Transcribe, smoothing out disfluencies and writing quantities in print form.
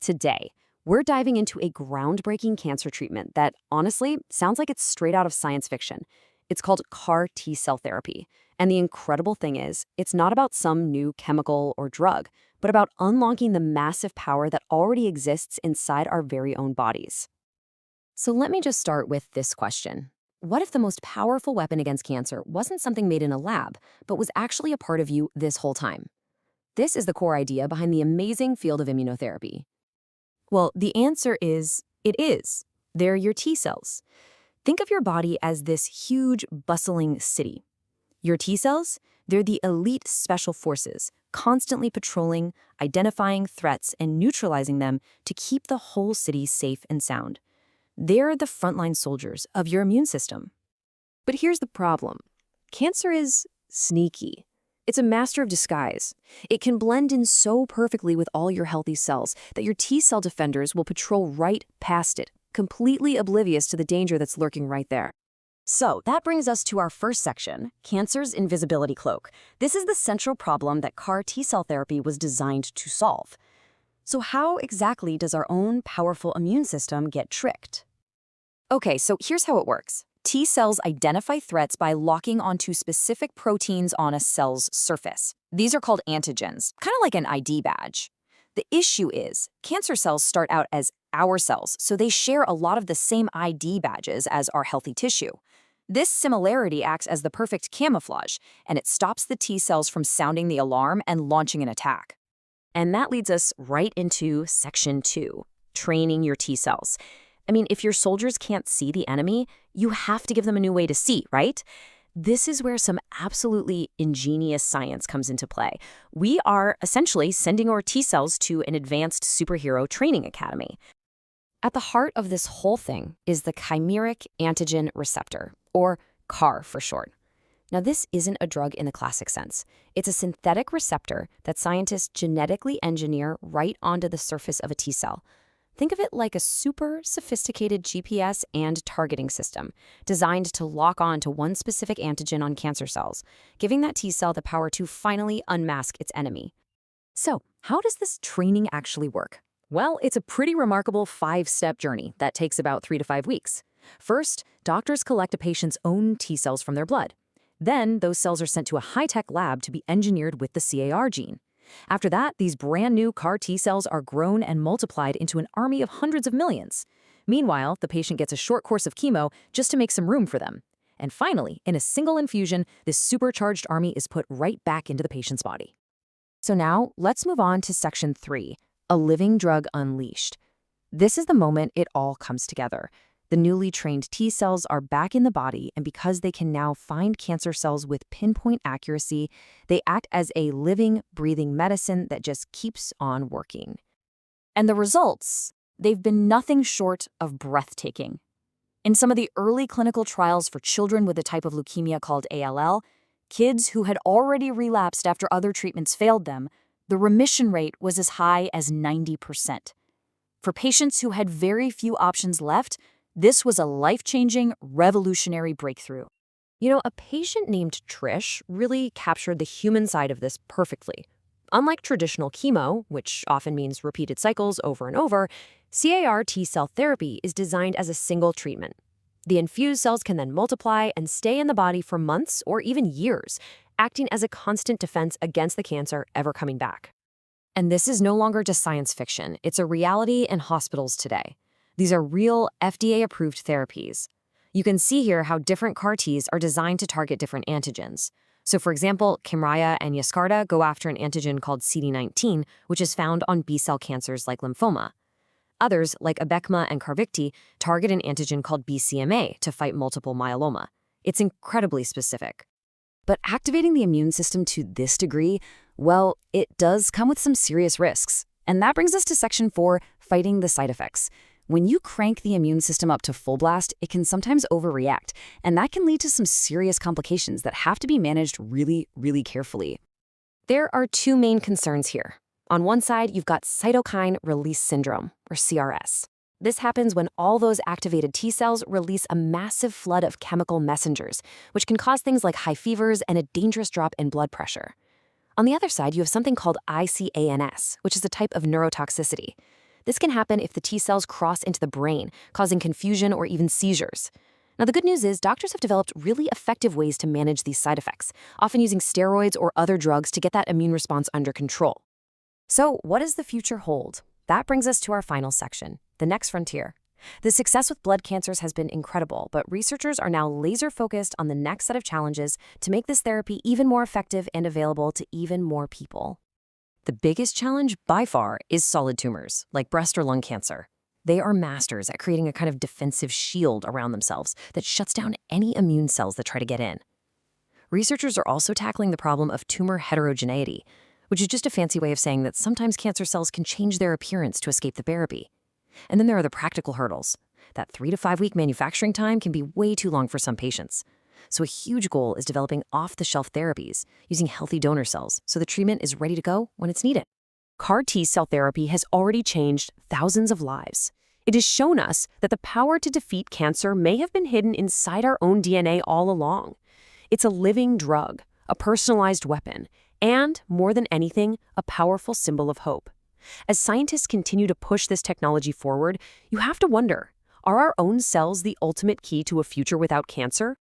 Today, we're diving into a groundbreaking cancer treatment that honestly sounds like it's straight out of science fiction. It's called CAR T cell therapy. And the incredible thing is, it's not about some new chemical or drug, but about unlocking the massive power that already exists inside our very own bodies. So let me just start with this question. What if the most powerful weapon against cancer wasn't something made in a lab, but was actually a part of you this whole time? This is the core idea behind the amazing field of immunotherapy. Well, the answer is, it is. They're your T cells. Think of your body as this huge, bustling city. Your T cells, they're the elite special forces, constantly patrolling, identifying threats, and neutralizing them to keep the whole city safe and sound. They're the frontline soldiers of your immune system. But here's the problem. Cancer is sneaky. It's a master of disguise. It can blend in so perfectly with all your healthy cells that your T cell defenders will patrol right past it, completely oblivious to the danger that's lurking right there. So that brings us to our first section, cancer's invisibility cloak. This is the central problem that CAR T cell therapy was designed to solve. So how exactly does our own powerful immune system get tricked? Okay, so here's how it works. T cells identify threats by locking onto specific proteins on a cell's surface. These are called antigens, kind of like an ID badge. The issue is, cancer cells start out as our cells, so they share a lot of the same ID badges as our healthy tissue. This similarity acts as the perfect camouflage, and it stops the T cells from sounding the alarm and launching an attack. And that leads us right into Section 2, training your T cells. I mean, if your soldiers can't see the enemy, you have to give them a new way to see, right? This is where some absolutely ingenious science comes into play. We are essentially sending our T cells to an advanced superhero training academy. At the heart of this whole thing is the chimeric antigen receptor, or CAR for short. Now, this isn't a drug in the classic sense. It's a synthetic receptor that scientists genetically engineer right onto the surface of a T cell. Think of it like a super sophisticated GPS and targeting system designed to lock on to one specific antigen on cancer cells, giving that T cell the power to finally unmask its enemy. So, how does this training actually work? Well, it's a pretty remarkable 5-step journey that takes about 3 to 5 weeks. First, doctors collect a patient's own T cells from their blood. Then, those cells are sent to a high-tech lab to be engineered with the CAR gene. After that, these brand new CAR T cells are grown and multiplied into an army of hundreds of millions. Meanwhile, the patient gets a short course of chemo just to make some room for them. And finally, in a single infusion, this supercharged army is put right back into the patient's body. So now, let's move on to Section 3, a living drug unleashed. This is the moment it all comes together. The newly trained T cells are back in the body, and because they can now find cancer cells with pinpoint accuracy, they act as a living, breathing medicine that just keeps on working. And the results, they've been nothing short of breathtaking. In some of the early clinical trials for children with a type of leukemia called ALL, kids who had already relapsed after other treatments failed them, the remission rate was as high as 90%. For patients who had very few options left, this was a life-changing, revolutionary breakthrough. You know, a patient named Trish really captured the human side of this perfectly. Unlike traditional chemo, which often means repeated cycles over and over, CAR T-cell therapy is designed as a single treatment. The infused cells can then multiply and stay in the body for months or even years, acting as a constant defense against the cancer ever coming back. And this is no longer just science fiction. It's a reality in hospitals today. These are real FDA-approved therapies. You can see here how different CAR-Ts are designed to target different antigens. So for example, Kymriah and Yescarta go after an antigen called CD19, which is found on B-cell cancers like lymphoma. Others, like Abecma and Carvykti, target an antigen called BCMA to fight multiple myeloma. It's incredibly specific. But activating the immune system to this degree, well, it does come with some serious risks. And that brings us to Section 4, fighting the side effects. When you crank the immune system up to full blast, it can sometimes overreact, and that can lead to some serious complications that have to be managed really, really carefully. There are 2 main concerns here. On one side, you've got cytokine release syndrome, or CRS. This happens when all those activated T cells release a massive flood of chemical messengers, which can cause things like high fevers and a dangerous drop in blood pressure. On the other side, you have something called ICANS, which is a type of neurotoxicity. This can happen if the T cells cross into the brain, causing confusion or even seizures. Now, the good news is doctors have developed really effective ways to manage these side effects, often using steroids or other drugs to get that immune response under control. So, what does the future hold? That brings us to our final section, the next frontier. The success with blood cancers has been incredible, but researchers are now laser-focused on the next set of challenges to make this therapy even more effective and available to even more people. The biggest challenge, by far, is solid tumors, like breast or lung cancer. They are masters at creating a kind of defensive shield around themselves that shuts down any immune cells that try to get in. Researchers are also tackling the problem of tumor heterogeneity, which is just a fancy way of saying that sometimes cancer cells can change their appearance to escape the therapy. And then there are the practical hurdles. That 3 to 5 week manufacturing time can be way too long for some patients. So a huge goal is developing off-the-shelf therapies using healthy donor cells so the treatment is ready to go when it's needed. CAR T-cell therapy has already changed thousands of lives. It has shown us that the power to defeat cancer may have been hidden inside our own DNA all along. It's a living drug, a personalized weapon, and, more than anything, a powerful symbol of hope. As scientists continue to push this technology forward, you have to wonder, are our own cells the ultimate key to a future without cancer?